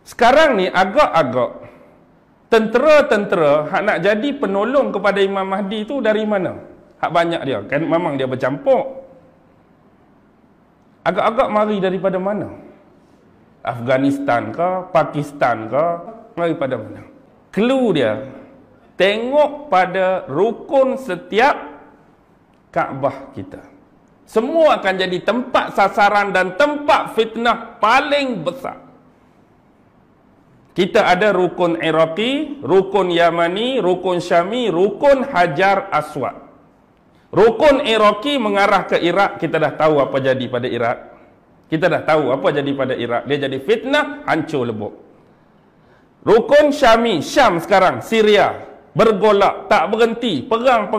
Sekarang ni agak-agak tentera-tentera hak nak jadi penolong kepada Imam Mahdi tu dari mana? Hak banyak dia. Kan memang dia bercampur. Agak-agak mari daripada mana? Afghanistan ke? Pakistan ke? Daripada mana? Clue dia, tengok pada rukun setiap Kaabah kita. Semua akan jadi tempat sasaran dan tempat fitnah paling besar. Kita ada rukun Iraqi, rukun Yamani, rukun Syami, rukun Hajar Aswad. Rukun Iraqi mengarah ke Iraq, kita dah tahu apa jadi pada Iraq. Kita dah tahu apa jadi pada Iraq. Dia jadi fitnah, hancur lebur. Rukun Syami, Syam sekarang, Syria, bergolak, tak berhenti, perang,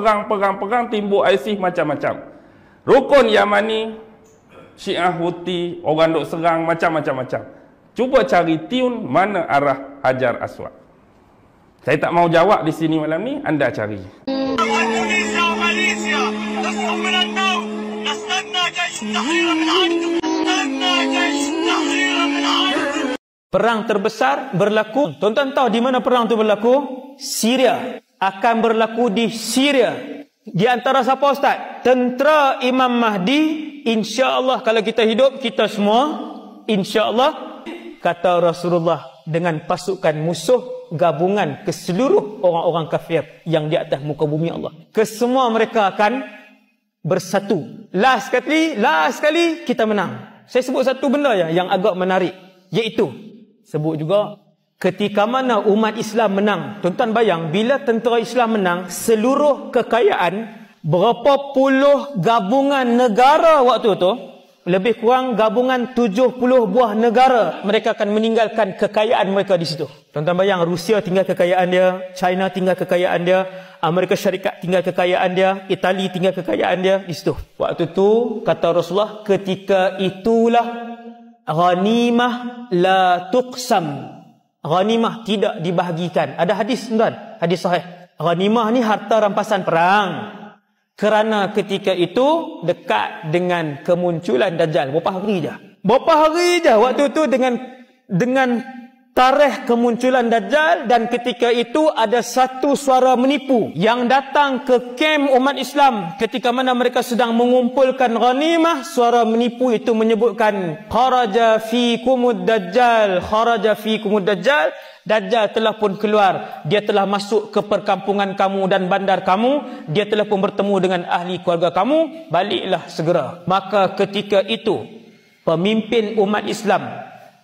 timbul ISIS macam-macam. Rukun Yamani, Syiah Houthi, orang duk serang macam-macam. Cuba cari tune mana arah Hajar Aswad. Saya tak mau jawab di sini malam ni, anda cari. Perang terbesar berlaku. Tuan-tuan tahu di mana perang itu berlaku? Syria. Akan berlaku di Syria. Di antara siapa Ustaz? Tentera Imam Mahdi. InsyaAllah kalau kita hidup, kita semua InsyaAllah, kata Rasulullah, dengan pasukan musuh gabungan ke seluruh orang-orang kafir yang di atas muka bumi Allah. Kesemua mereka akan bersatu. Last sekali kita menang. Saya sebut satu benda yang agak menarik, iaitu sebut juga ketika mana umat Islam menang. Tuan-tuan bayang, bila tentera Islam menang, seluruh kekayaan berapa puluh gabungan negara waktu itu, lebih kurang gabungan 70 buah negara, mereka akan meninggalkan kekayaan mereka di situ. Tuan-tuan bayang, Rusia tinggal kekayaan dia, China tinggal kekayaan dia, Amerika Syarikat tinggal kekayaan dia, Itali tinggal kekayaan dia di situ. Waktu tu kata Rasulullah, ketika itulah ghanimah la tuqsam. Ghanimah tidak dibahagikan. Ada hadis tuan, hadis sahih. Ghanimah ni harta rampasan perang. Kerana ketika itu dekat dengan kemunculan Dajjal. Berapa hari je waktu itu dengan tarikh kemunculan Dajjal. Dan ketika itu ada satu suara menipu yang datang ke kem umat Islam ketika mana mereka sedang mengumpulkan ghanimah. Suara menipu itu menyebutkan kharaja fikumud Dajjal, kharaja fikumud Dajjal. Dajjal telah pun keluar. Dia telah masuk ke perkampungan kamu dan bandar kamu. Dia telah pun bertemu dengan ahli keluarga kamu. Baliklah segera. Maka ketika itu pemimpin umat Islam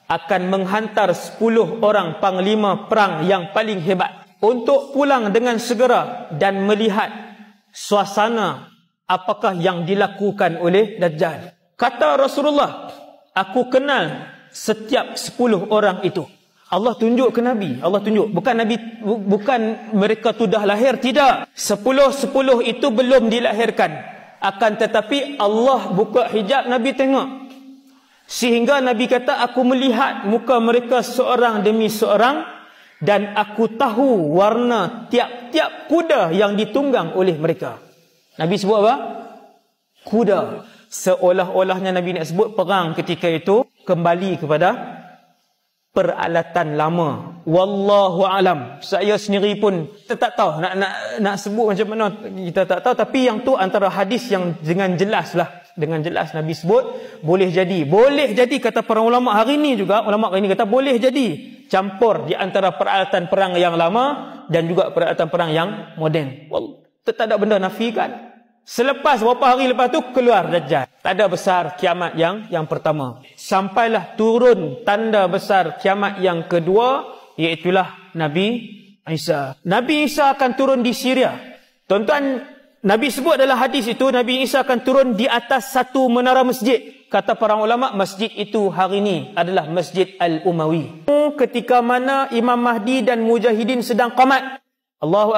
akan menghantar 10 orang panglima perang yang paling hebat untuk pulang dengan segera dan melihat suasana apakah yang dilakukan oleh Dajjal. Kata Rasulullah, aku kenal setiap 10 orang itu. Allah tunjuk ke Nabi. Allah tunjuk. Bukan mereka tu dah lahir. Tidak. 10 itu belum dilahirkan. Akan tetapi Allah buka hijab, Nabi tengok. Sehingga Nabi kata, aku melihat muka mereka seorang demi seorang. Dan aku tahu warna tiap-tiap kuda yang ditunggang oleh mereka. Nabi sebut apa? Kuda. Seolah-olahnya Nabi nak sebut perang ketika itu kembali kepada peralatan lama. Wallahu alam. Saya sendiri pun tak tahu nak sebut macam mana, kita tak tahu. Tapi yang tu antara hadis yang dengan jelas Nabi sebut boleh jadi kata para ulama hari ni juga. Ulama hari ni kata boleh jadi campur di antara peralatan perang yang lama dan juga peralatan perang yang moden. Tak ada benda nafikan. Selepas berapa hari lepas tu keluar Dajjal. Tanda besar kiamat yang pertama. Sampailah turun tanda besar kiamat yang kedua, iaitulah Nabi Isa. Nabi Isa akan turun di Syria. Tuan-tuan, Nabi sebut dalam hadis itu, Nabi Isa akan turun di atas satu menara masjid. Kata para ulama, masjid itu hari ini adalah Masjid Al-Umawi. Ketika mana Imam Mahdi dan Mujahidin sedang qamat. Allahu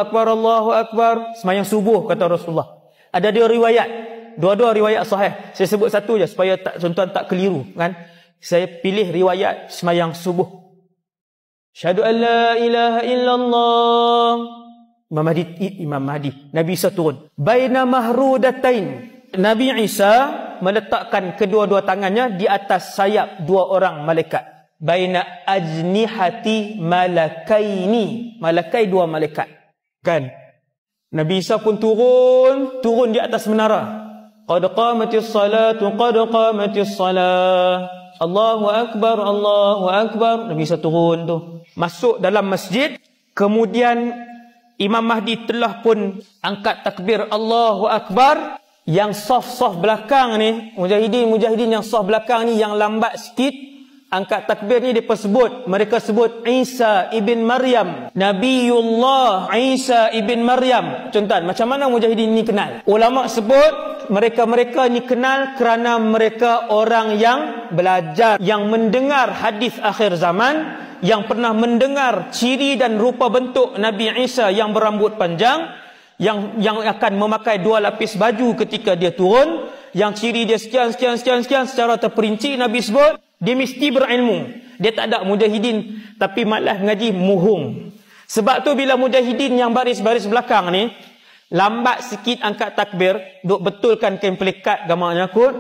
Akbar, semayang subuh, kata Rasulullah. Ada dua riwayat sahih. Saya sebut satu je supaya tuan-tuan tak keliru kan. Saya pilih riwayat semayang subuh. Syahadu an la ilaha illallah. Imam Mahdi. Nabi Isa turun. Baina mahrudatain. Nabi Isa meletakkan kedua-dua tangannya di atas sayap dua orang malaikat. baina ajnihati malakaini. Malakai dua malaikat. Kan? Nabi Isa pun turun di atas menara. Qad qamatis salatu, qad qamatis salah. Allahu Akbar, Allahu Akbar. Nabi Isa turun tu. Masuk dalam masjid. Kemudian Imam Mahdi telah pun angkat takbir Allahu Akbar. Yang soft belakang ni, mujahidin yang soft belakang ni, yang lambat sikit, angkat takbir ni mereka sebut Isa ibn Maryam, Nabiullah Isa ibn Maryam. Contoh, macam mana mujahidin ni kenal? Ulama sebut mereka ni kenal kerana mereka orang yang belajar, yang mendengar hadis akhir zaman, yang pernah mendengar ciri dan rupa bentuk Nabi Isa yang berambut panjang, yang akan memakai 2 lapis baju ketika dia turun, yang ciri dia sekian secara terperinci Nabi sebut. Dia mesti berilmu. Dia tak ada mujahidin tapi malah mengaji muhung. Sebab tu bila mujahidin yang baris-baris belakang ni lambat sikit angkat takbir, duk betulkan kain pelikat gambarnya kot,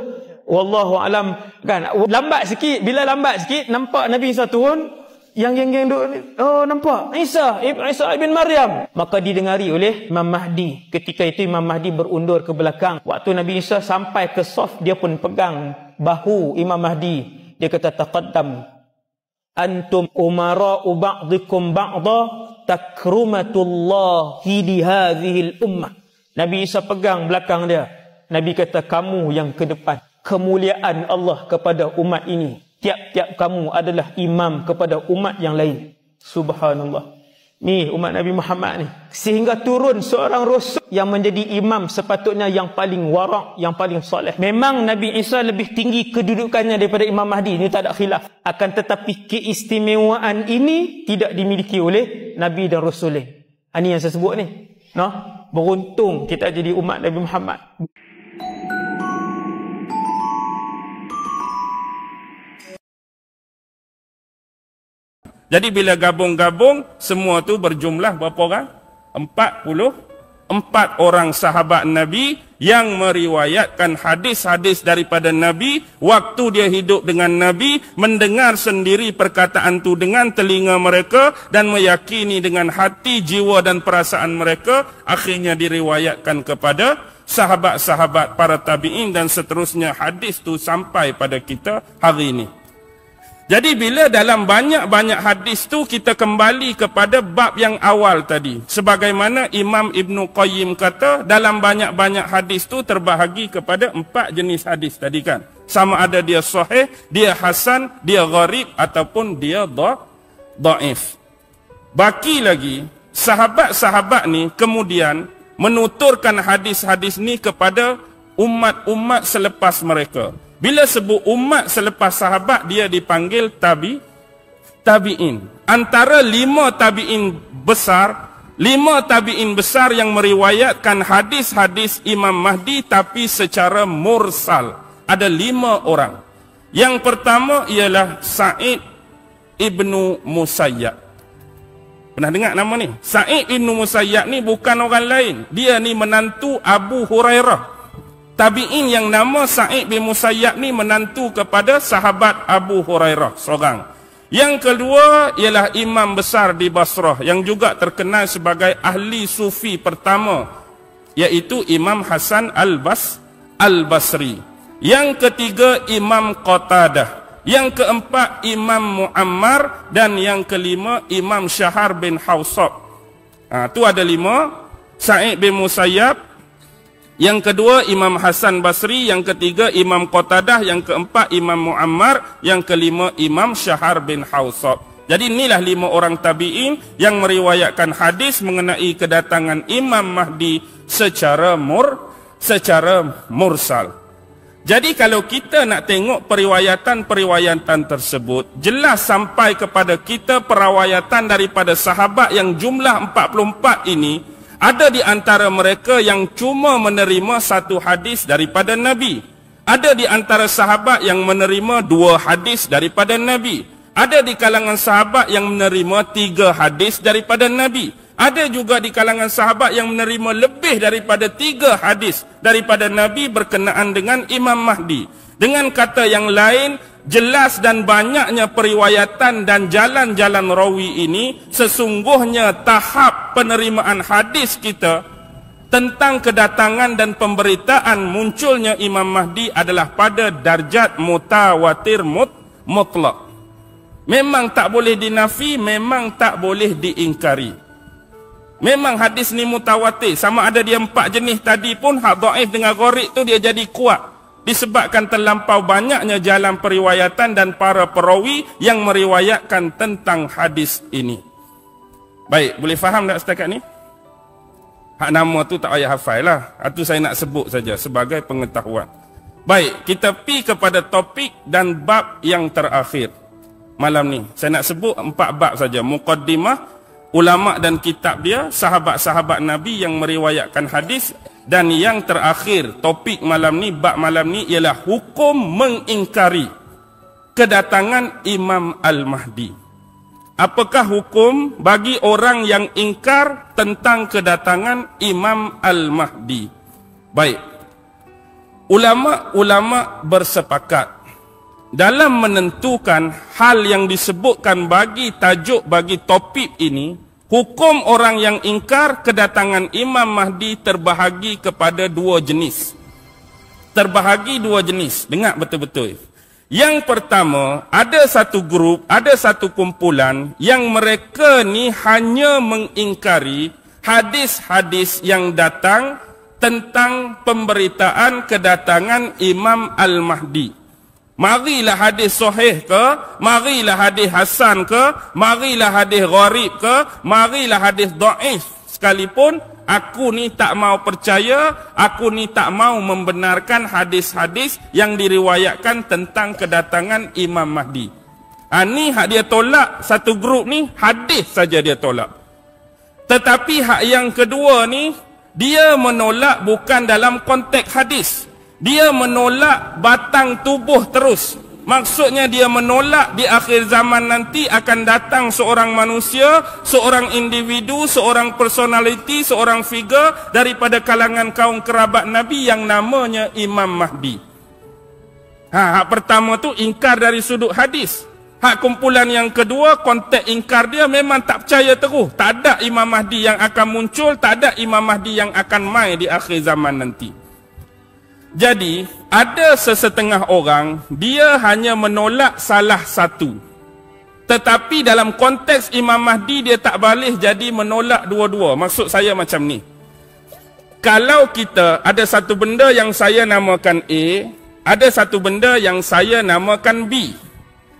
wallahu alam, kan, lambat sikit. Bila lambat sikit nampak Nabi Isa turun, yang geng-geng duk ni, oh nampak Isa ibn Maryam. Maka didengari oleh Imam Mahdi. Ketika itu Imam Mahdi berundur ke belakang. Waktu Nabi Isa sampai ke saf, dia pun pegang bahu Imam Mahdi. Dia kata, taqaddam antum umara'u ba'dikum ba'da takrumatullahi li hadhil ummah. Nabi Isa pegang belakang dia. Nabi kata, kamu yang ke depan, kemuliaan Allah kepada umat ini. Tiap-tiap kamu adalah imam kepada umat yang lain. Subhanallah. Ni umat Nabi Muhammad ni. Sehingga turun seorang rasul yang menjadi imam, sepatutnya yang paling warak, yang paling soleh. Memang Nabi Isa lebih tinggi kedudukannya daripada Imam Mahdi. Ini tak ada khilaf. Akan tetapi keistimewaan ini tidak dimiliki oleh Nabi dan Rasul. Ini yang saya sebut ni. No? Beruntung kita jadi umat Nabi Muhammad. Jadi bila gabung-gabung, semua tu berjumlah berapa orang? 44 orang sahabat Nabi yang meriwayatkan hadis-hadis daripada Nabi waktu dia hidup dengan Nabi, mendengar sendiri perkataan tu dengan telinga mereka dan meyakini dengan hati, jiwa dan perasaan mereka. Akhirnya diriwayatkan kepada sahabat-sahabat, para tabi'in dan seterusnya. Hadis tu sampai pada kita hari ini. Jadi bila dalam banyak-banyak hadis tu kita kembali kepada bab yang awal tadi. Sebagaimana Imam Ibn Qayyim kata, dalam banyak-banyak hadis tu terbahagi kepada 4 jenis hadis tadi kan. Sama ada dia sahih, dia hasan, dia gharib ataupun dia dhaif. Baki lagi, sahabat-sahabat ni kemudian menuturkan hadis-hadis ni kepada umat-umat selepas mereka. Bila sebut umat selepas sahabat, dia dipanggil tabi'in. Antara 5 tabi'in besar yang meriwayatkan hadis-hadis Imam Mahdi tapi secara mursal. Ada 5 orang. Yang pertama ialah Sa'id ibnu Musayyab. Pernah dengar nama ni? Sa'id ibnu Musayyab ni bukan orang lain. Dia ni menantu Abu Hurairah. Tabi'in yang nama Sa'id bin Musayyab ni menantu kepada sahabat Abu Hurairah seorang. Yang kedua ialah imam besar di Basrah yang juga terkenal sebagai ahli sufi pertama, iaitu Imam Hasan al-Basri. Yang ketiga Imam Qatadah. Yang keempat Imam Muammar dan yang kelima Imam Syahar bin Hawsab. Tu ada 5. Sa'id bin Musayyab, yang kedua Imam Hasan Basri, yang ketiga Imam Qatadah, yang keempat Imam Muammar, yang kelima Imam Syahar bin Hawsab. Jadi inilah 5 orang tabi'in yang meriwayatkan hadis mengenai kedatangan Imam Mahdi secara mursal. Jadi kalau kita nak tengok periwayatan tersebut, jelas sampai kepada kita periwayatan daripada sahabat yang jumlah 44 ini. Ada di antara mereka yang cuma menerima 1 hadis daripada Nabi. Ada di antara sahabat yang menerima 2 hadis daripada Nabi. Ada di kalangan sahabat yang menerima 3 hadis daripada Nabi. Ada juga di kalangan sahabat yang menerima lebih daripada 3 hadis daripada Nabi berkenaan dengan Imam Mahdi. Dengan kata yang lain, jelas dan banyaknya periwayatan dan jalan-jalan rawi ini, sesungguhnya tahap penerimaan hadis kita tentang kedatangan dan pemberitaan munculnya Imam Mahdi adalah pada darjat mutawatir mutlak. Memang tak boleh dinafi, memang tak boleh diingkari. Memang hadis ni mutawatir, sama ada dia 4 jenis tadi pun, hak dhaif dengan gharib tu dia jadi kuat disebabkan terlampau banyaknya jalan periwayatan dan para perawi yang meriwayatkan tentang hadis ini. Baik, boleh faham tak setakat ni? Hak nama tu tak payah hafal lah, itu saya nak sebut saja sebagai pengetahuan. Baik, kita pi kepada topik dan bab yang terakhir malam ni. Saya nak sebut 4 bab saja. Muqaddimah, ulama dan kitab dia, sahabat-sahabat Nabi yang meriwayatkan hadis, dan yang terakhir topik malam ni, bab malam ni ialah hukum mengingkari kedatangan Imam Al-Mahdi. Apakah hukum bagi orang yang ingkar tentang kedatangan Imam Al-Mahdi? Baik, ulama-ulama bersepakat dalam menentukan hal yang disebutkan bagi tajuk, bagi topik ini. Hukum orang yang ingkar kedatangan Imam Mahdi terbahagi kepada 2 jenis. Terbahagi 2 jenis, dengar betul-betul. Yang pertama, ada satu grup, ada satu kumpulan yang mereka ni hanya mengingkari hadis-hadis yang datang tentang pemberitaan kedatangan Imam Al-Mahdi. Marilah hadis sahih ke, marilah hadis hasan ke, marilah hadis gharib ke, marilah hadis dhaif sekalipun, aku ni tak mau percaya, aku ni tak mau membenarkan hadis-hadis yang diriwayatkan tentang kedatangan Imam Mahdi. Ni hak dia tolak, satu grup ni hadis saja dia tolak. Tetapi hak yang kedua ni, dia menolak bukan dalam konteks hadis. Dia menolak batang tubuh terus. Maksudnya dia menolak di akhir zaman nanti akan datang seorang manusia, seorang individu, seorang personality, seorang figure daripada kalangan kaum kerabat Nabi yang namanya Imam Mahdi. Hak pertama tu ingkar dari sudut hadis. Hak kumpulan yang kedua, konteks ingkar dia memang tak percaya terus. Tak ada Imam Mahdi yang akan muncul, tak ada Imam Mahdi yang akan mai di akhir zaman nanti. Jadi, ada sesetengah orang, dia hanya menolak salah satu. Tetapi dalam konteks Imam Mahdi, dia tak boleh jadi menolak dua-dua. Maksud saya macam ni. Kalau kita ada satu benda yang saya namakan A, ada satu benda yang saya namakan B.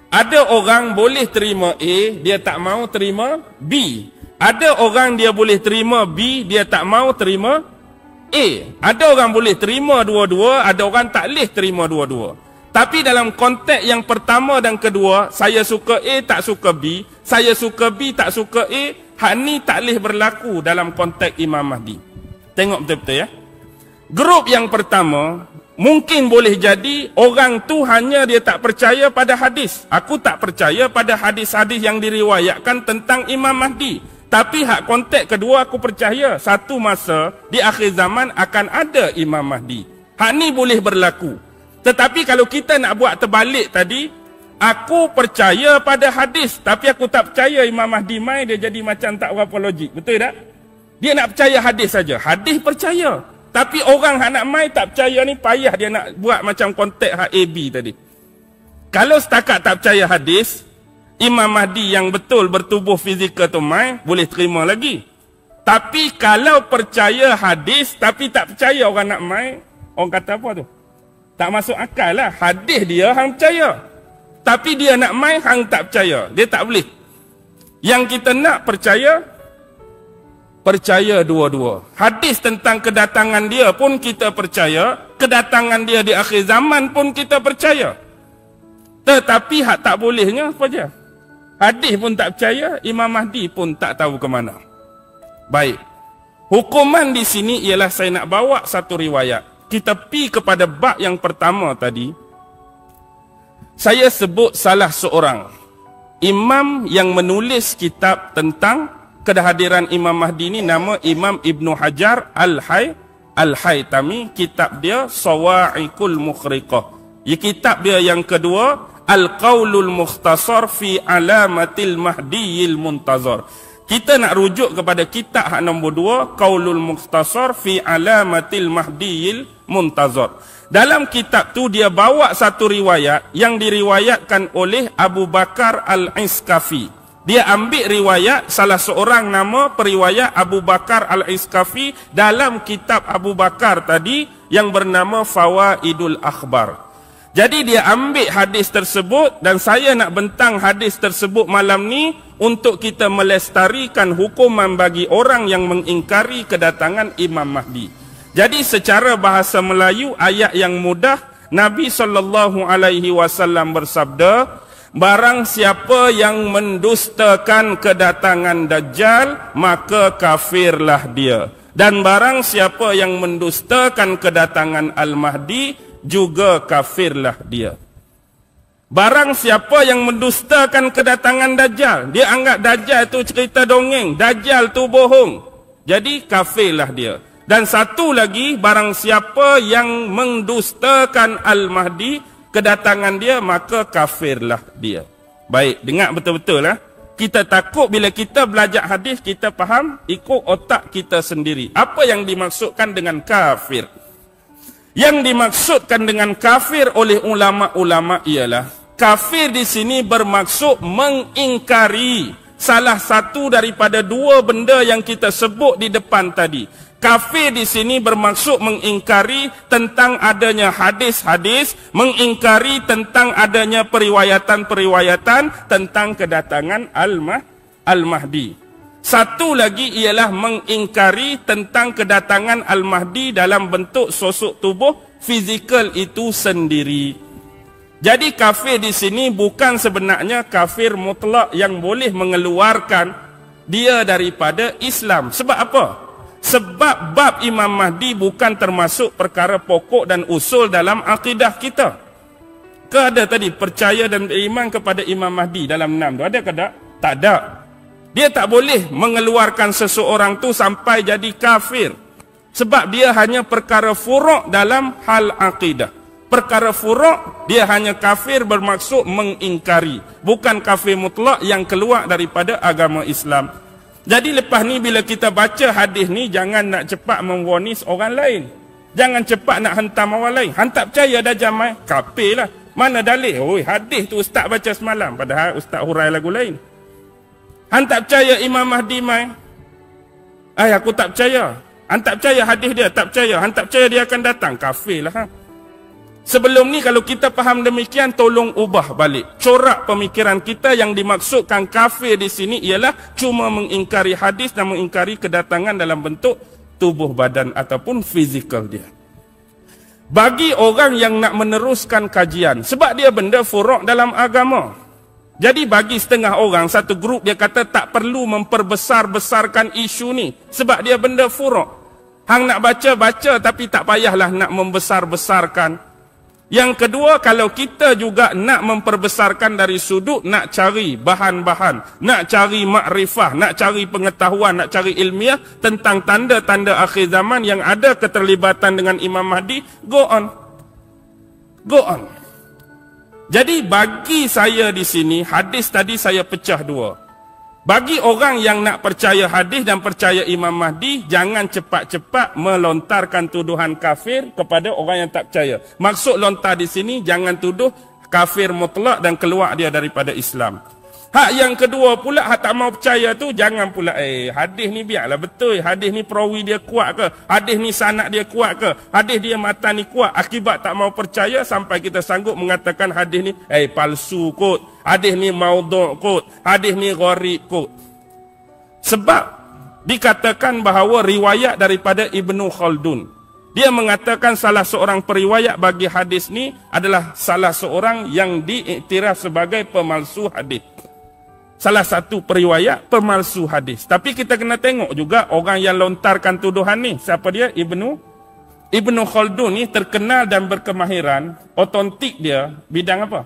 Ada orang boleh terima A, dia tak mau terima B. Ada orang dia boleh terima B, dia tak mau terima A. Ada orang boleh terima dua-dua, ada orang tak boleh terima dua-dua. Tapi dalam konteks yang pertama dan kedua, saya suka A, tak suka B, saya suka B, tak suka A, hak ni tak boleh berlaku dalam konteks Imam Mahdi. Tengok betul-betul ya. Grup yang pertama, mungkin boleh jadi orang tu hanya dia tak percaya pada hadis. Aku tak percaya pada hadis-hadis yang diriwayatkan tentang Imam Mahdi. Tapi hak konteks kedua aku percaya satu masa di akhir zaman akan ada Imam Mahdi. Hak ni boleh berlaku. Tetapi kalau kita nak buat terbalik tadi, aku percaya pada hadis tapi aku tak percaya Imam Mahdi mai, dia jadi macam tak berapa logik. Betul tak? Dia nak percaya hadis saja. Hadis percaya. Tapi orang hak nak mai tak percaya ni payah dia nak buat macam konteks hak AB tadi. Kalau setakat tak percaya hadis, Imam Mahdi yang betul bertubuh fizikal tu mai, boleh terima lagi. Tapi kalau percaya hadis tapi tak percaya orang nak mai, orang kata apa tu? Tak masuk akal lah. Hadis dia hang percaya, tapi dia nak mai hang tak percaya. Dia tak boleh. Yang kita nak percaya dua-dua. Hadis tentang kedatangan dia pun kita percaya, kedatangan dia di akhir zaman pun kita percaya. Tetapi hak tak bolehnya apa je? Hadis pun tak percaya, Imam Mahdi pun tak tahu ke mana. Baik. Hukuman di sini ialah saya nak bawa satu riwayat. Kita pi kepada bab yang pertama tadi. Saya sebut salah seorang imam yang menulis kitab tentang kehadiran Imam Mahdi ini, nama Imam Ibnu Hajar Al-Haytami. Kitab dia Sawa'iqul Mukhriqah. Kitab dia yang kedua Al-Qaulul Mukhtasar fi Alamatil Mahdiyil Muntazar. Kita nak rujuk kepada kitab hak nombor 2, Qaulul Mukhtasar fi Alamatil Mahdiyil Muntazar. Dalam kitab tu dia bawa satu riwayat yang diriwayatkan oleh Abu Bakar Al-Iskafi. Dia ambil riwayat salah seorang nama periwayat Abu Bakar Al-Iskafi dalam kitab Abu Bakar tadi yang bernama Fawaidul Akhbar. Jadi dia ambil hadis tersebut dan saya nak bentang hadis tersebut malam ni untuk kita melestarikan hukuman bagi orang yang mengingkari kedatangan Imam Mahdi. Jadi secara bahasa Melayu ayat yang mudah, Nabi SAW bersabda, barang siapa yang mendustakan kedatangan Dajjal, maka kafirlah dia. Dan barang siapa yang mendustakan kedatangan Al-Mahdi, juga kafirlah dia. Barang siapa yang mendustakan kedatangan Dajjal, dia anggap Dajjal tu cerita dongeng, Dajjal tu bohong, jadi kafirlah dia. Dan satu lagi, barang siapa yang mendustakan Al-Mahdi, kedatangan dia, maka kafirlah dia. Baik, dengar betul-betul lah. Kita takut bila kita belajar hadis, kita faham ikut otak kita sendiri. Apa yang dimaksudkan dengan kafir? Yang dimaksudkan dengan kafir oleh ulama-ulama ialah, kafir di sini bermaksud mengingkari salah satu daripada dua benda yang kita sebut di depan tadi. Kafir di sini bermaksud mengingkari tentang adanya hadis-hadis, mengingkari tentang adanya periwayatan-periwayatan tentang kedatangan Al-Mahdi. Satu lagi ialah mengingkari tentang kedatangan Al-Mahdi dalam bentuk sosok tubuh fizikal itu sendiri. Jadi kafir di sini bukan sebenarnya kafir mutlak yang boleh mengeluarkan dia daripada Islam. Sebab apa? Sebab bab Imam Mahdi bukan termasuk perkara pokok dan usul dalam akidah kita. Ke ada tadi percaya dan beriman kepada Imam Mahdi dalam 6 tu? Ada ke tak? Tak ada. Dia tak boleh mengeluarkan seseorang tu sampai jadi kafir. Sebab dia hanya perkara furuk dalam hal akidah. Perkara furuk, dia hanya kafir bermaksud mengingkari. Bukan kafir mutlak yang keluar daripada agama Islam. Jadi lepas ni bila kita baca hadis ni, jangan nak cepat memvonis orang lain. Jangan cepat nak hentam orang lain. Hantar percaya dah jamai, kafir lah. Mana dalih? Oi, hadis tu ustaz baca semalam. Padahal ustaz hurai lagu lain. Hantar percaya Imam Mahdi mai. Aku tak percaya. Hantar percaya hadis dia, tak percaya. Hantar percaya dia akan datang, kafir lah. Sebelum ni kalau kita faham demikian, tolong ubah balik corak pemikiran kita. Yang dimaksudkan kafir di sini ialah cuma mengingkari hadis dan mengingkari kedatangan dalam bentuk tubuh badan ataupun fizikal dia. Bagi orang yang nak meneruskan kajian, sebab dia benda furuk dalam agama. Jadi bagi setengah orang, satu grup dia kata tak perlu memperbesar-besarkan isu ni sebab dia benda furuk. Hang nak baca-baca tapi tak payahlah nak membesar-besarkan. Yang kedua, kalau kita juga nak memperbesarkan dari sudut nak cari bahan-bahan, nak cari makrifah, nak cari pengetahuan, nak cari ilmiah tentang tanda-tanda akhir zaman yang ada keterlibatan dengan Imam Mahdi, go on. Go on. Jadi bagi saya di sini, hadis tadi saya pecah dua. Bagi orang yang nak percaya hadis dan percaya Imam Mahdi, jangan cepat-cepat melontarkan tuduhan kafir kepada orang yang tak percaya. Maksud lontar di sini, jangan tuduh kafir mutlak dan keluar dia daripada Islam. Hak yang kedua pula, hak tak mau percaya tu, jangan pula, hadis ni biarlah betul, hadis ni perawi dia kuat ke, hadis ni sanad dia kuat ke, hadis dia matan ni kuat, akibat tak mau percaya sampai kita sanggup mengatakan hadis ni, palsu kot, hadis ni maudhu' kot, hadis ni gharib kot. Sebab dikatakan bahawa riwayat daripada Ibnu Khaldun, dia mengatakan salah seorang periwayat bagi hadis ni adalah salah seorang yang diiktiraf sebagai pemalsu hadis. Salah satu periwayat pemalsu hadis. Tapi kita kena tengok juga orang yang lontarkan tuduhan ni. Siapa dia? Ibnu Khaldun ni terkenal dan berkemahiran. Otentik dia bidang apa?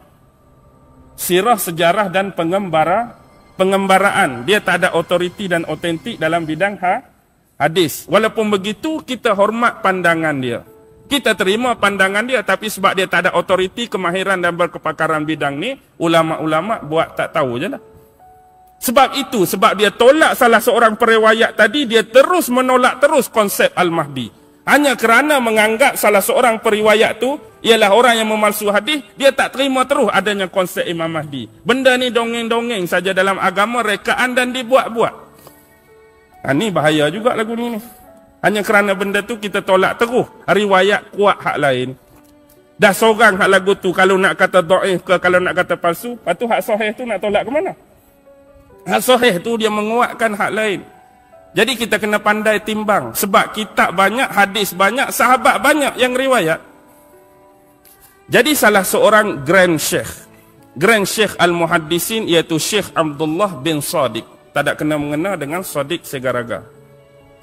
Sirah, sejarah dan pengembaraan. Dia tak ada otoriti dan otentik dalam bidang hadis. Walaupun begitu, kita hormat pandangan dia. Kita terima pandangan dia, tapi sebab dia tak ada autoriti, kemahiran dan berkepakaran bidang ni, ulama-ulama buat tak tahu je lah. Sebab itu, sebab dia tolak salah seorang periwayat tadi, dia terus menolak terus konsep Al-Mahdi. Hanya kerana menganggap salah seorang periwayat tu ialah orang yang memalsu hadis, dia tak terima terus adanya konsep Imam Mahdi. Benda ni dongeng-dongeng saja dalam agama, rekaan dan dibuat-buat. Ini bahaya juga lagu ni. Hanya kerana benda tu kita tolak terus riwayat kuat hak lain. Dah seorang hak lagu tu, kalau nak kata dhaif ke, kalau nak kata palsu, lepas tu hak sahih tu nak tolak ke mana? Hak sahih tu dia menguatkan hak lain. Jadi kita kena pandai timbang. Sebab kitab banyak, hadis banyak, sahabat banyak yang riwayat. Jadi salah seorang Grand Sheikh Al-Muhaddisin, iaitu Syekh Abdullah bin Sadiq. Tak ada kena mengena dengan Sadiq Segaraga.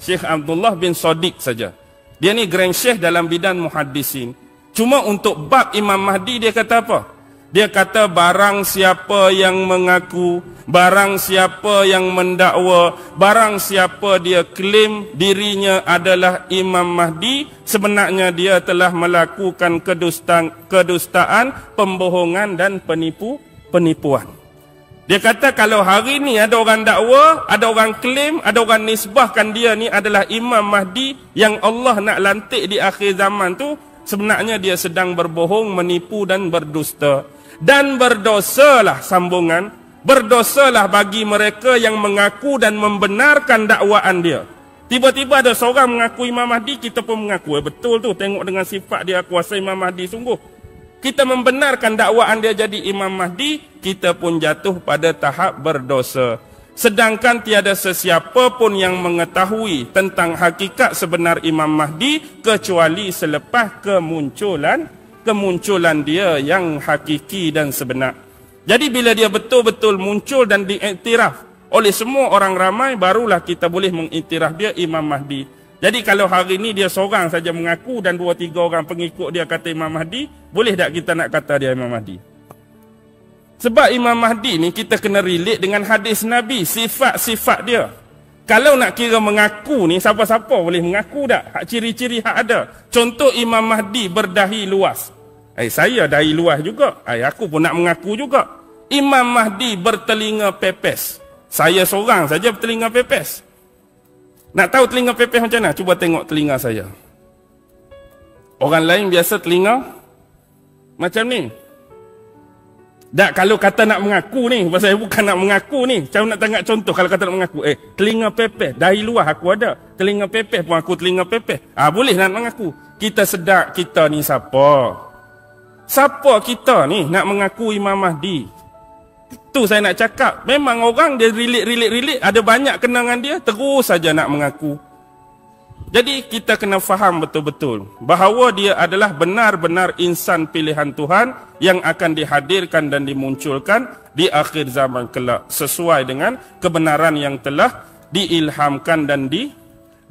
Syekh Abdullah bin Sadiq saja. Dia ni Grand Sheikh dalam bidang muhaddisin. Cuma untuk bab Imam Mahdi dia kata apa? Dia kata barang siapa yang mengaku, barang siapa yang mendakwa, barang siapa dia klaim dirinya adalah Imam Mahdi, sebenarnya dia telah melakukan kedustaan, pembohongan dan penipuan. Dia kata kalau hari ni ada orang dakwa, ada orang klaim, ada orang nisbahkan dia ni adalah Imam Mahdi yang Allah nak lantik di akhir zaman tu, sebenarnya dia sedang berbohong, menipu dan berdusta. Dan berdosalah sambungan, berdosalah bagi mereka yang mengaku dan membenarkan dakwaan dia. Tiba-tiba ada seorang mengaku Imam Mahdi, kita pun mengaku. Betul tu, tengok dengan sifat dia kuasa Imam Mahdi sungguh. Kita membenarkan dakwaan dia jadi Imam Mahdi, kita pun jatuh pada tahap berdosa. Sedangkan tiada sesiapa pun yang mengetahui tentang hakikat sebenar Imam Mahdi kecuali selepas kemunculan dia yang hakiki dan sebenar. Jadi bila dia betul-betul muncul dan diiktiraf oleh semua orang ramai, barulah kita boleh mengiktiraf dia Imam Mahdi. Jadi kalau hari ini dia seorang saja mengaku dan 2-3 orang pengikut dia kata Imam Mahdi, boleh tak kita nak kata dia Imam Mahdi? Sebab Imam Mahdi ni kita kena relate dengan hadis Nabi, sifat-sifat dia. Kalau nak kira mengaku ni, siapa-siapa boleh mengaku tak? Hak ciri-ciri hak ada. Contoh Imam Mahdi berdahi luas. Saya dahi luas juga. Aku pun nak mengaku juga. Imam Mahdi bertelinga pepes. Saya seorang saja bertelinga pepes. Nak tahu telinga pepes macam mana? Cuba tengok telinga saya. Orang lain biasa telinga macam ni. Tak, kalau kata nak mengaku ni, pasal saya bukan nak mengaku ni. Macam nak tengok contoh kalau kata nak mengaku. Telinga pepes, dahi luar aku ada. Telinga pepes pun aku telinga pepes. Boleh nak mengaku. Kita sedar kita ni siapa? Siapa kita ni nak mengaku Imam Mahdi? Tu saya nak cakap. Memang orang dia relate, ada banyak kenangan dia, terus saja nak mengaku. Jadi kita kena faham betul-betul bahawa dia adalah benar-benar insan pilihan Tuhan yang akan dihadirkan dan dimunculkan di akhir zaman kelak sesuai dengan kebenaran yang telah diilhamkan dan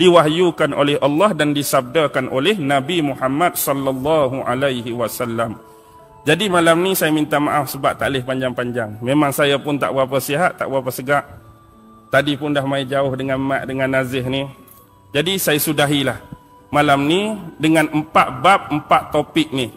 diwahyukan oleh Allah dan disabdakan oleh Nabi Muhammad sallallahu alaihi wasallam. Jadi malam ni saya minta maaf sebab tak boleh panjang-panjang. Memang saya pun tak berapa sihat, tak berapa segak. Tadi pun dah mai jauh dengan Mat dengan Nazih ni. Jadi saya sudahilah malam ni dengan 4 bab, 4 topik ni.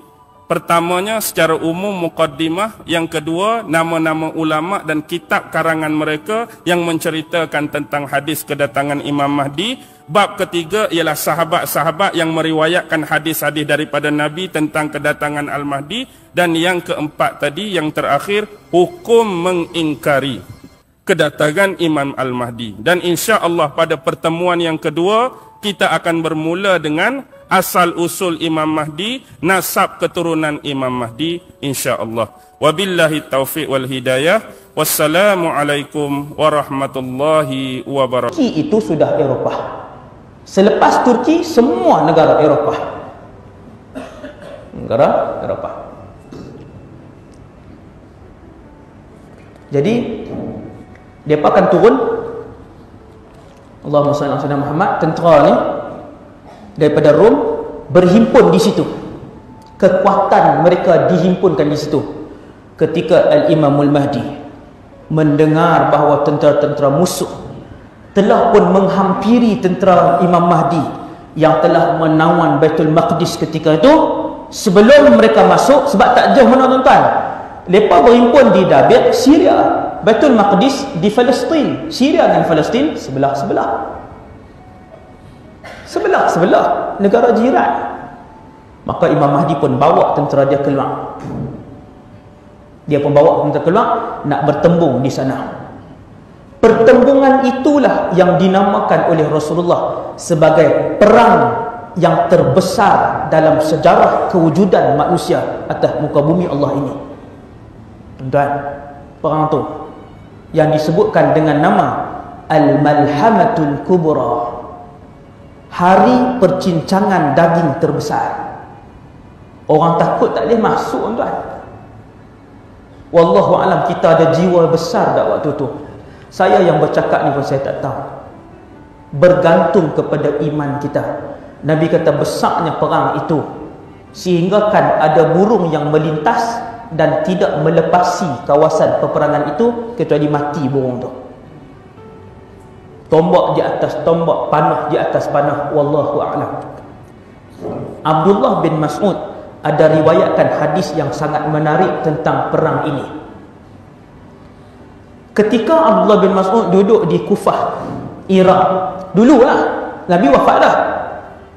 Pertamanya secara umum muqaddimah, yang kedua nama-nama ulama dan kitab karangan mereka yang menceritakan tentang hadis kedatangan Imam Mahdi. Bab ketiga ialah sahabat-sahabat yang meriwayatkan hadis-hadis daripada Nabi tentang kedatangan Al-Mahdi. Dan yang keempat tadi, yang terakhir, hukum mengingkari kedatangan Imam Al-Mahdi. Dan insya-Allah pada pertemuan yang kedua kita akan bermula dengan asal-usul Imam Mahdi, nasab keturunan Imam Mahdi insya-Allah. Wabillahi taufiq wal hidayah. Wassalamualaikum warahmatullahi wabarakatuh. Turki itu sudah Eropah. Selepas Turki, semua negara Eropah. Negara Eropah. Jadi mereka akan turun, Allahumma salli ala sayyidina Muhammad, tentera ni daripada Rom berhimpun di situ. Kekuatan mereka dihimpunkan di situ. Ketika Al-Imamul Mahdi mendengar bahawa tentera-tentera musuh telah pun menghampiri tentera Imam Mahdi yang telah menawan Baitul Maqdis ketika itu. Sebelum mereka masuk, sebab tak jauh mana tuan-tuan, mereka berhimpun di Dabiq, Syria. Baitul Maqdis di Palestin. Syria dan Palestin sebelah-sebelah, negara jiran. Maka Imam Mahdi pun bawa tentera dia keluar. Nak bertembung di sana. Pertembungan itulah yang dinamakan oleh Rasulullah sebagai perang yang terbesar dalam sejarah kewujudan manusia atas muka bumi Allah ini. Tuan-tuan, perang tu yang disebutkan dengan nama Al-Malhamatul Kubra, hari percincangan daging terbesar. Orang takut tak boleh masuk, tuan-tuan. Wallahu alam, kita ada jiwa besar tak waktu tu? Saya yang bercakap ni pun saya tak tahu. Bergantung kepada iman kita. Nabi kata besarnya perang itu sehingga kan ada burung yang melintas dan tidak melepasi kawasan peperangan itu kecuali mati burung tu. Tombak di atas tombak, panah di atas panah. Wallahu a'lam. Abdullah bin Mas'ud ada riwayatkan hadis yang sangat menarik tentang perang ini. Ketika Abdullah bin Mas'ud duduk di Kufah, Iraq, dululah Nabi wafat dah.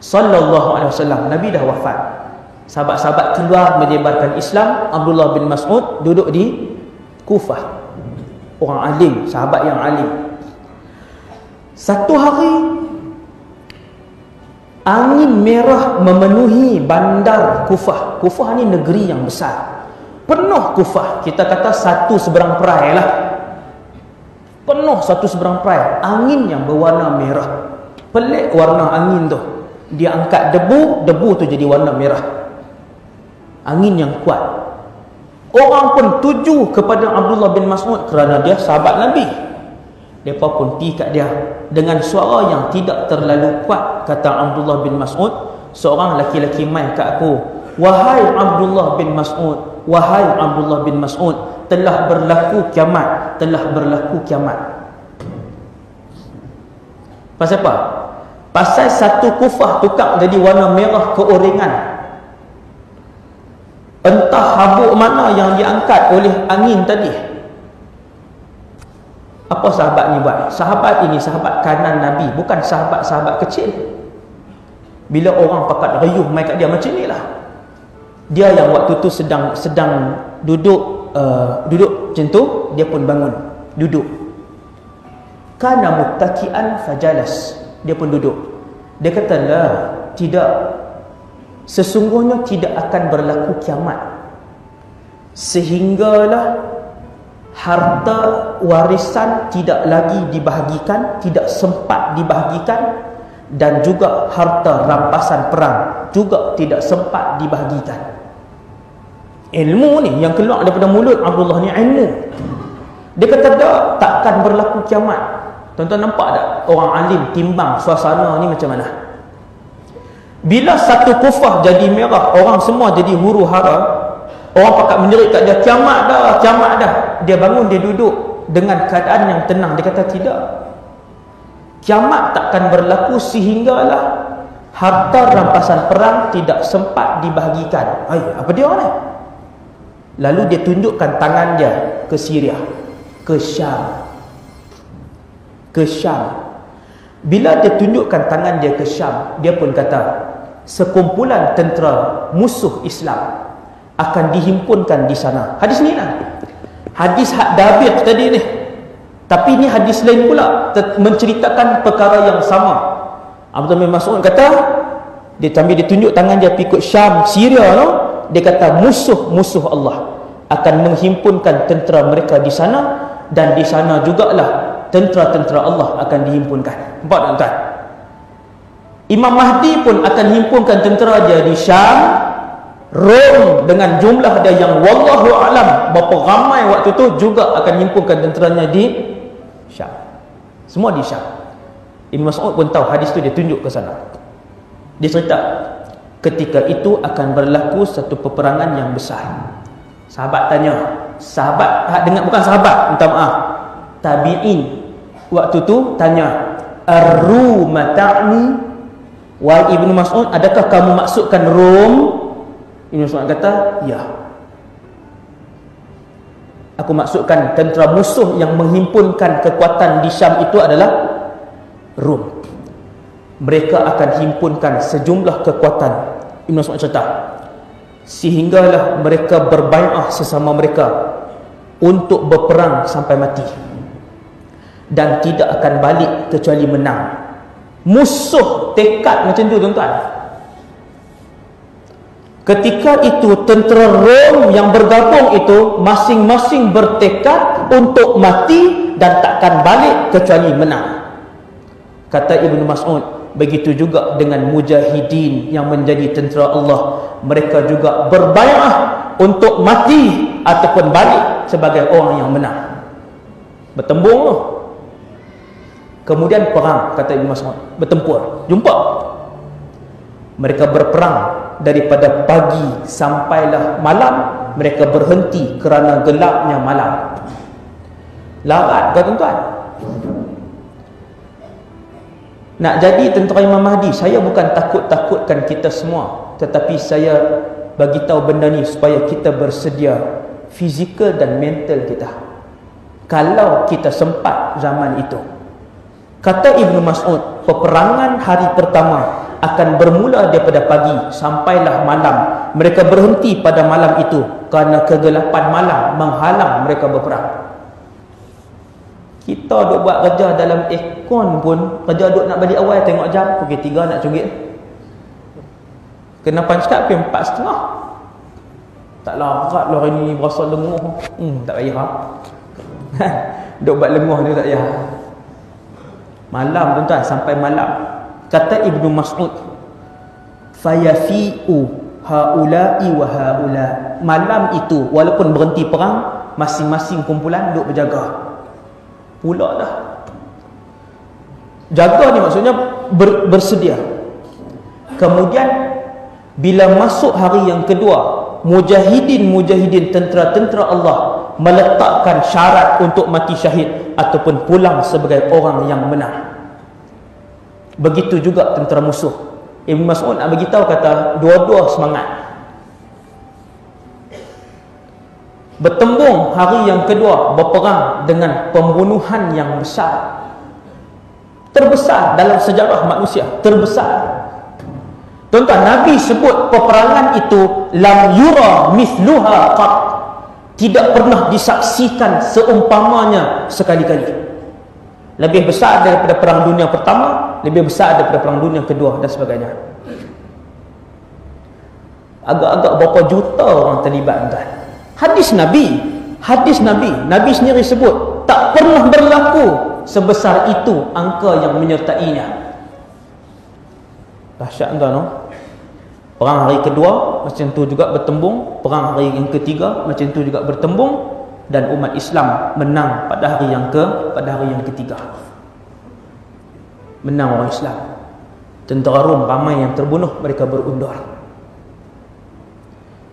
Sallallahu alaihi wasallam, Nabi dah wafat. Sahabat-sahabat keluar menyebarkan Islam. Abdullah bin Mas'ud duduk di Kufah. Orang alim, sahabat yang alim. Satu hari angin merah memenuhi bandar Kufah. Kufah ni negeri yang besar. Penuh Kufah. Kita kata satu seberang perai lah. Penuh satu seberang perai. Angin yang berwarna merah. Pelik warna angin tu. Dia angkat debu, debu tu jadi warna merah. Angin yang kuat. Orang pun tuju kepada Abdullah bin Mas'ud kerana dia sahabat Nabi. Mereka pun pergi kat dia dengan suara yang tidak terlalu kuat. Kata Abdullah bin Mas'ud, seorang laki-laki mai kat aku, wahai Abdullah bin Mas'ud, wahai Abdullah bin Mas'ud, telah berlaku kiamat, telah berlaku kiamat. Pasal apa? Pasal satu Kufah tukar jadi warna merah keorengan. Entah habuk mana yang diangkat oleh angin tadi. Apa sahabat ni buat? Sahabat ini sahabat kanan Nabi, bukan sahabat-sahabat kecil. Bila orang pakat riuh mai kat dia macam ni lah. Dia yang waktu tu sedang duduk macam tu, dia pun bangun, duduk. Kana muttaki'an fajalas. Dia pun duduk. Dia kata, lah, tidak. Sesungguhnya tidak akan berlaku kiamat sehinggalah harta warisan tidak lagi dibahagikan, tidak sempat dibahagikan, dan juga harta rampasan perang juga tidak sempat dibahagikan. Ilmu ni yang keluar daripada mulut Abdullah ni ilmu. Dia kata takkan berlaku kiamat. Tuan-tuan nampak tak orang alim timbang suasana ni macam mana? Bila satu Kufah jadi merah, orang semua jadi huru hara. Orang pakat menjerit kat dia, kiamat dah, kiamat dah. Dia bangun, dia duduk dengan keadaan yang tenang. Dia kata tidak. Kiamat takkan berlaku sehinggalah harta rampasan perang tidak sempat dibahagikan. Apa dia ni? Lalu dia tunjukkan tangan dia ke Syria, ke Syam. Ke Syam. Bila dia tunjukkan tangan dia ke Syam, dia pun kata, sekumpulan tentera musuh Islam akan dihimpunkan di sana. Hadis ni lah. Hadis Dabiq tadi ni. Tapi ni hadis lain pula, menceritakan perkara yang sama. Abdullah bin Mas'ud kata, dia sambil dia tunjuk tangan dia pergi ikut Syam, Syria tu, dia kata musuh-musuh Allah akan menghimpunkan tentera mereka di sana, dan di sana jugalah tentera-tentera Allah akan dihimpunkan. Nampak tak tuan? Imam Mahdi pun akan himpunkan tentera dia di Syam, Rom dengan jumlah dia yang wallahu alam berapa ramai waktu tu, juga akan himpunkan tenteranya di Syam. Semua di Syam. Ibn Mas'ud pun tahu hadis tu, dia tunjuk ke sana. Dia cerita ketika itu akan berlaku satu peperangan yang besar. Sahabat tanya, sahabat dengan bukan sahabat, minta maaf, tabi'in waktu tu tanya, ar-Rum ta'ni Wahai Ibnu Mas'ud, adakah kamu maksudkan Rom? Ibnu Mas'ud kata, ya. Aku maksudkan tentera musuh yang menghimpunkan kekuatan di Syam itu adalah Rom. Mereka akan himpunkan sejumlah kekuatan. Ibnu Mas'ud cerita, sehinggalah mereka berbai'ah sesama mereka untuk berperang sampai mati, dan tidak akan balik kecuali menang. Musuh tekad macam tu, tuan-tuan. Ketika itu tentera Rom yang bergabung itu masing-masing bertekad untuk mati dan takkan balik kecuali menang. Kata Ibnu Mas'ud, begitu juga dengan mujahidin yang menjadi tentera Allah. Mereka juga berbai'ah untuk mati ataupun balik sebagai orang yang menang. Bertembung tu. Kemudian perang, kata Ibnu Mas'ud, bertempur, jumpa. Mereka berperang daripada pagi sampailah malam. Mereka berhenti kerana gelapnya malam. Larat ke, tuan-tuan? Nak jadi tentera Imam Mahdi, saya bukan takut-takutkan kita semua, tetapi saya bagi tahu benda ni supaya kita bersedia fizikal dan mental kita kalau kita sempat zaman itu. Kata Ibnu Mas'ud, peperangan hari pertama akan bermula daripada pagi sampailah malam. Mereka berhenti pada malam itu kerana kegelapan malam menghalang mereka berperang. Kita duk buat kerja dalam aircon pun, kerja duk nak balik awal tengok jam pukul 3 nak cungit. Kena punch card pukul 4.30. Tak larat lah hari ni, berasa lenguh. Tak payah. Duk buat lenguh ni tak payah. Malam, tuan-tuan, sampai malam. Kata Ibnu Mas'ud, fayafi'u haula'i wa haula. Malam itu walaupun berhenti perang, masing-masing kumpulan duk berjaga. Pula dah. Jaga ni maksudnya bersedia. Kemudian bila masuk hari yang kedua, mujahidin tentera-tentera Allah meletakkan syarat untuk mati syahid ataupun pulang sebagai orang yang menang. Begitu juga tentera musuh. Ibn Mas'ud nak bagi tahu, kata dua-dua semangat. Bertembung hari yang kedua, berperang dengan pembunuhan yang besar, terbesar dalam sejarah manusia, terbesar. Tuan-tuan, Nabi sebut peperangan itu lam yura mithluha qat, tidak pernah disaksikan seumpamanya sekali-kali. Lebih besar daripada perang dunia pertama, lebih besar daripada perang dunia kedua dan sebagainya. Agak-agak berapa juta orang terlibat, tuan. Hadis Nabi sendiri sebut tak pernah berlaku sebesar itu angka yang menyertainya. Dahsyat, tuan, no? Perang hari kedua macam tu juga bertembung, perang hari yang ketiga macam tu juga bertembung, dan umat Islam menang pada hari yang ketiga. Menang orang Islam. Tentera Rom ramai yang terbunuh, mereka berundur.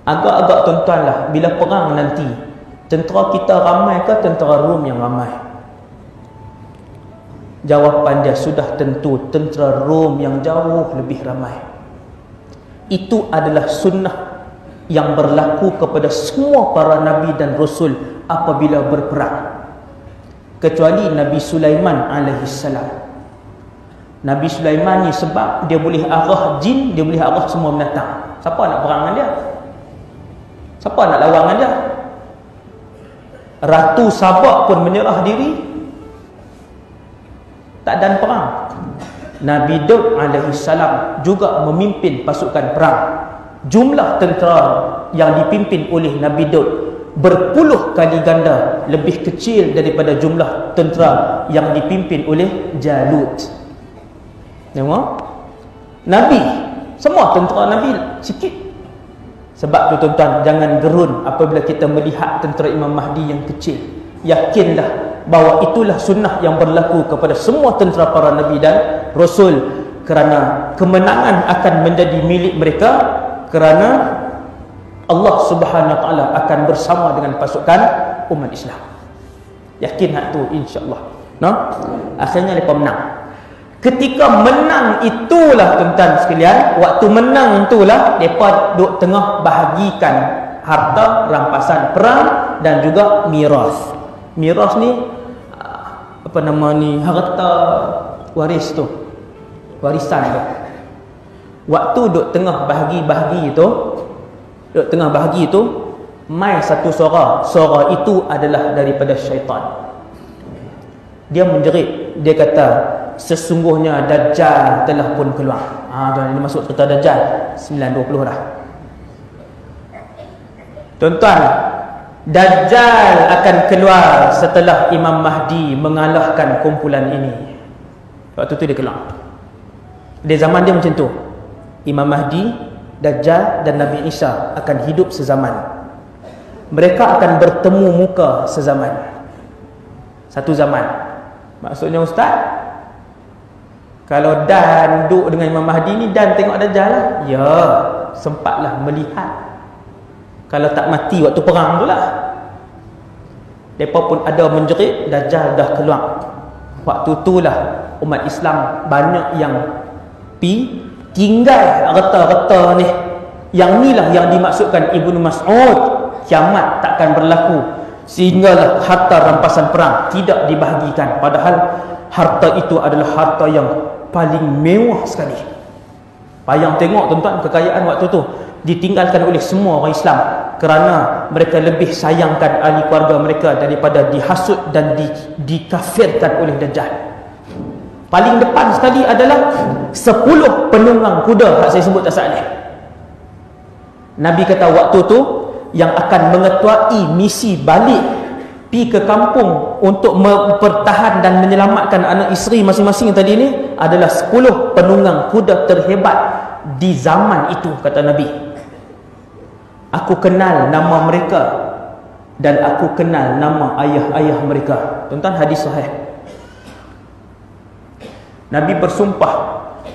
Agak-agak, tuan-tuan, lah, bila perang nanti, tentera kita ramai ke tentera Rom yang ramai? Jawapan dia sudah tentu tentera Rom yang jauh lebih ramai. Itu adalah sunnah yang berlaku kepada semua para nabi dan rasul apabila berperang, kecuali Nabi Sulaiman alaihissalam. Nabi Sulaiman ni sebab dia boleh arah jin, dia boleh arah semua binatang. Siapa nak perang dengan dia? Siapa nak lawan dengan dia? Ratu Sabak pun menyerah diri, tak dan perang. Nabi Daud alaihissalam juga memimpin pasukan perang. Jumlah tentera yang dipimpin oleh Nabi Daud berpuluh kali ganda lebih kecil daripada jumlah tentera yang dipimpin oleh Jalut. Tengok, Nabi, semua tentera Nabi sikit. Sebab tu, tuan-tuan, jangan gerun apabila kita melihat tentera Imam Mahdi yang kecil. Yakinlah bahawa itulah sunnah yang berlaku kepada semua tentera para Nabi dan Rasul, kerana kemenangan akan menjadi milik mereka, kerana Allah Subhanahu Wa Taala akan bersama dengan pasukan umat Islam. Yakin hak tu, insya-Allah. No? Akhirnya mereka menang. Ketika menang itulah tuan-tuan sekalian, waktu menang itulah mereka duk tengah bahagikan harta rampasan perang dan juga miras. Miras ni apa nama ni, harta waris tu, warisan tu. Waktu duk tengah bahagi-bahagi itu, mai satu suara itu adalah daripada syaitan. Dia menjerit, dia kata, sesungguhnya Dajjal telah pun keluar. Dia masuk cerita Dajjal 9.20 dah. Tuan-tuan, Dajjal akan keluar setelah Imam Mahdi mengalahkan kumpulan ini. Waktu tu dia keluar. Di zaman dia macam tu, Imam Mahdi, Dajjal dan Nabi Isa akan hidup sezaman. Mereka akan bertemu muka sezaman, satu zaman. Maksudnya ustaz, kalau Dan duduk dengan Imam Mahdi ni, Dan tengok Dajjal lah. Ya, sempatlah melihat. Kalau tak mati waktu perang tu lah. Mereka pun ada menjerit, Dajjal dah keluar. Waktu tu lah umat Islam banyak yang tinggal reta-reta ni. Yang ni lah yang dimaksudkan Ibnu Mas'ud, kiamat takkan berlaku sehinggalah harta rampasan perang tidak dibahagikan. Padahal harta itu adalah harta yang paling mewah sekali. Payang tengok tuan-tuan, kekayaan waktu tu ditinggalkan oleh semua orang Islam kerana mereka lebih sayangkan ahli keluarga mereka daripada dihasut dan dikafirkan oleh Dajjal. Paling depan sekali adalah 10 penunggang kuda yang saya sebut tak saat ni. Nabi kata waktu tu yang akan mengetuai misi balik pi ke kampung untuk mempertahan dan menyelamatkan anak isteri masing-masing tadi ni adalah 10 penunggang kuda terhebat di zaman itu, kata Nabi. Aku kenal nama mereka dan aku kenal nama ayah-ayah mereka. Tuan-tuan, hadis sahih. Nabi bersumpah,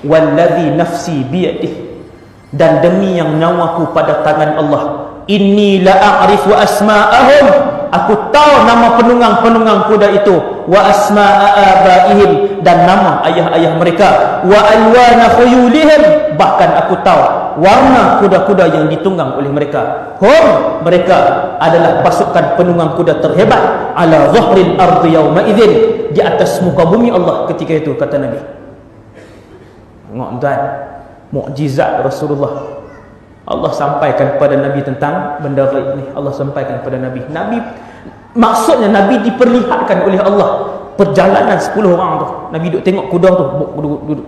wallazi nafsi biyadihi, dan demi yang nyawaku pada tangan Allah, inni la a'rifu asma'ahum, aku tahu nama penunggang-penunggang kuda itu, wa asma'a abaihim, dan nama ayah-ayah mereka, wa alwana khuyulihim, bahkan aku tahu warna kuda-kuda yang ditunggang oleh mereka. Mereka adalah pasukan penunggang kuda terhebat ala zahril ardi yawma idzin, di atas muka bumi Allah ketika itu, kata Nabi. Tengok tuan, mukjizat Rasulullah. Allah sampaikan kepada Nabi tentang benda gaib ni. Allah sampaikan kepada Nabi. Maksudnya Nabi diperlihatkan oleh Allah perjalanan 10 orang tu. Nabi duduk tengok kuda tu, duduk.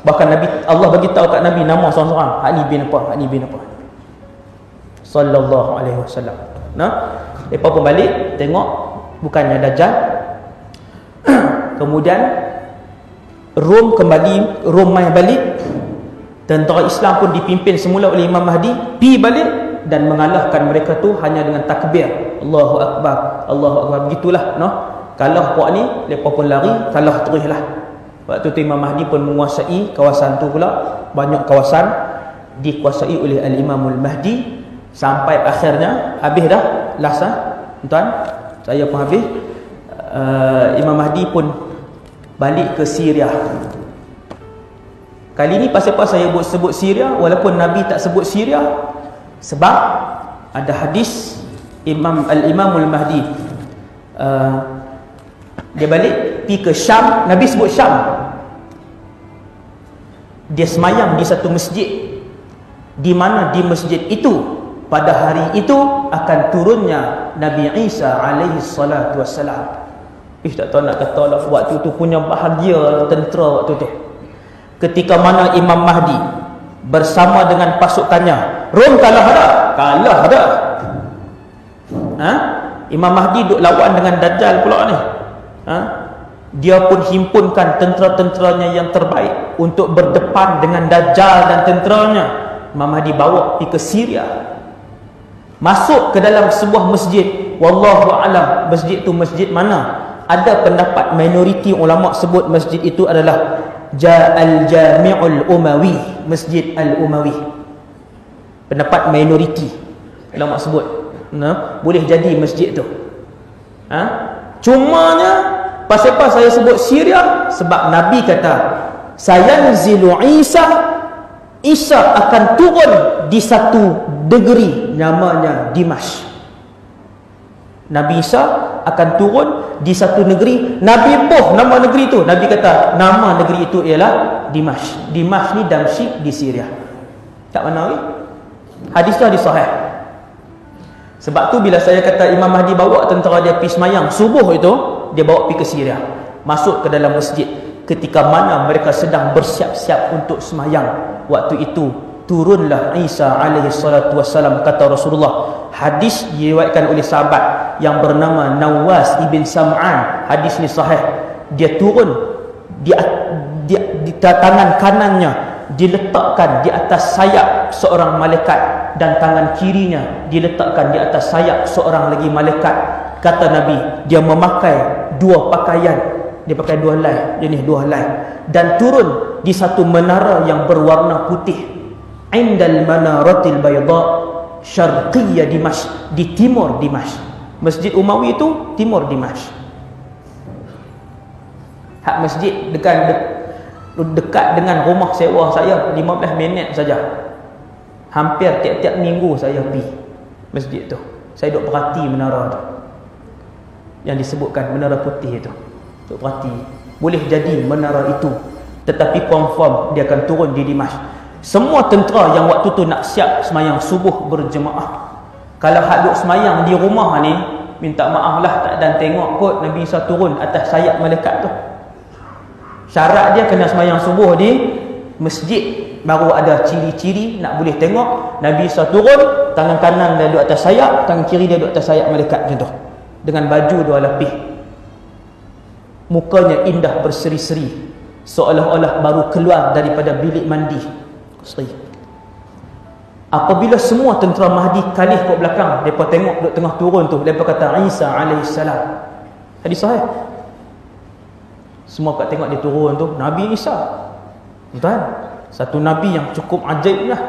Bahkan Allah bagi tahu kat Nabi nama seorang-seorang. Hak ni bin apa, hak ni bin apa. Sallallahu alaihi wasallam. Depa pun balik tengok bukannya Dajjal. Kemudian Rom mai balik. Tentera Islam pun dipimpin semula oleh Imam Mahdi, pi balik dan mengalahkan mereka tu hanya dengan takbir, Allahu Akbar, Allahu Akbar. Begitulah, kalah puak ni, mereka pun lari, kalah teruslah. Waktu tu Imam Mahdi pun menguasai kawasan tu pula. Banyak kawasan dikuasai oleh Al-Imamul Mahdi sampai akhirnya habis dah last tuan, saya pun habis. Imam Mahdi pun balik ke Syria. Kali ni pasal apa saya sebut Syria walaupun Nabi tak sebut Syria? Sebab ada hadis Al-Imamul Mahdi dia balik pergi ke Syam. Nabi sebut Syam. Dia semayang di satu masjid, di mana di masjid itu pada hari itu akan turunnya Nabi Isa alaihi salatu wassalam. Tak tahu nak kata lah, waktu tu punya bahagia tentera waktu tu. Ketika mana Imam Mahdi bersama dengan pasukannya, Rom kalah dah. Imam Mahdi duk lawan dengan Dajjal pula ni. Dia pun himpunkan tentera-tenteranya yang terbaik untuk berdepan dengan Dajjal dan tenteranya. Imam Mahdi bawa pergi ke Syria, masuk ke dalam sebuah masjid. Wallahu a'lam masjid tu masjid mana. Ada pendapat minoriti ulama sebut masjid itu adalah Al-Jami'ul Umawi, Masjid Al-Umawi. Pendapat minoriti ulama sebut boleh jadi masjid tu. Cumanya Pasal apa saya sebut Syria? Sebab Nabi kata, sayanzilu Isa akan turun di satu negeri namanya Dimash. Nabi Isa akan turun di satu negeri. Nabi boh nama negeri itu. Nabi kata nama negeri itu ialah Dimash. Dimash ni Damsyik di Syria. Tak mana ni? Hadis tu hadis sahih. Sebab tu bila saya kata Imam Mahdi bawa tentera dia pergi semayang subuh itu, dia bawa pergi ke Syria, masuk ke dalam masjid ketika mana mereka sedang bersiap-siap untuk semayang. Waktu itu turunlah Isa alaihi salatu wassalam, kata Rasulullah. Hadis diriwayatkan oleh sahabat yang bernama Nawas ibn Sam'an. Hadis ni sahih. Dia turun di tangan kanannya diletakkan di atas sayap seorang malaikat, dan tangan kirinya diletakkan di atas sayap seorang lagi malaikat. Kata Nabi, dia memakai dua pakaian. Dia pakai dua helai, jenis dua helai, dan turun di satu menara yang berwarna putih. Indal manaratil bayda syarqiyya Dimash, di timur Dimash. Masjid Umawi itu timur Dimash. Hak masjid dekat dengan rumah sewa saya 15 minit saja. Hampir tiap-tiap minggu saya pergi masjid tu. Saya duk perhati menara tu yang disebutkan menara putih itu. Duk perhati. Boleh jadi menara itu, tetapi confirm dia akan turun di Dimash. Semua tentera yang waktu tu nak siap semayang subuh berjemaah, kalau hak duk semayang di rumah ni, minta maaf lah tak dan tengok kot Nabi Isa turun atas sayap malaikat tu. Syarat dia kena semayang subuh di masjid, baru ada ciri-ciri nak boleh tengok Nabi Isa turun, tangan kanan dia duduk atas sayap, tangan kiri dia duduk atas sayap malaikat macam tu, dengan baju dua lapis. Mukanya indah berseri-seri, seolah-olah baru keluar daripada bilik mandi. Apabila semua tentera Mahdi kalih ke belakang, mereka tengok duduk tengah turun tu, mereka kata Isa alaihissalam. Hadis sahih. Semua kat tengok dia turun tu, Nabi Isa. Tuan, satu Nabi yang cukup ajaib lah,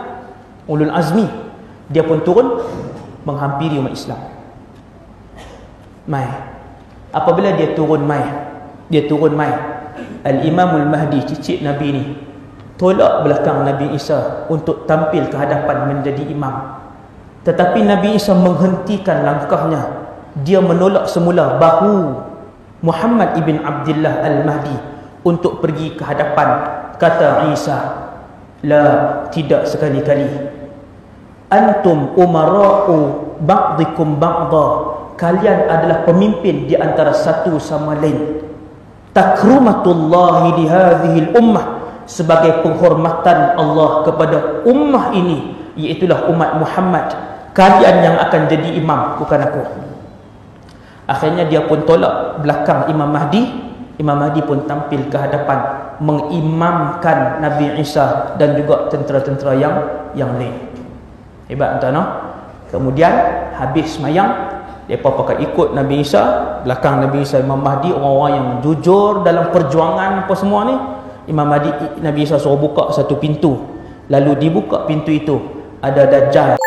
ulul azmi. Dia pun turun menghampiri umat Islam. Mai. Apabila dia turun mai, Al-Imamul Mahdi, cicit Nabi ni, tolak belakang Nabi Isa untuk tampil ke hadapan menjadi imam. Tetapi Nabi Isa menghentikan langkahnya. Dia menolak semula bahu Muhammad ibn Abdullah Al-Mahdi untuk pergi ke hadapan. Kata Isa, la, tidak sekali-kali. Antum umara'u ba'dikum ba'da, kalian adalah pemimpin di antara satu sama lain. Takrumatullahi di hadhil ummah, sebagai penghormatan Allah kepada ummah ini, iaitulah umat Muhammad. Kalian yang akan jadi imam, bukan aku. Akhirnya dia pun tolak belakang Imam Mahdi. Imam Mahdi pun tampil ke hadapan mengimamkan Nabi Isa dan juga tentera-tentera yang lain. Hebat tuan-tuan. Kemudian habis semayang, mereka pakai ikut Nabi Isa. Belakang Nabi Isa Imam Mahdi, orang-orang yang jujur dalam perjuangan apa semua ni. Imam Mahdi, Nabi Isa suruh buka satu pintu. Lalu dibuka pintu itu, ada Dajjal.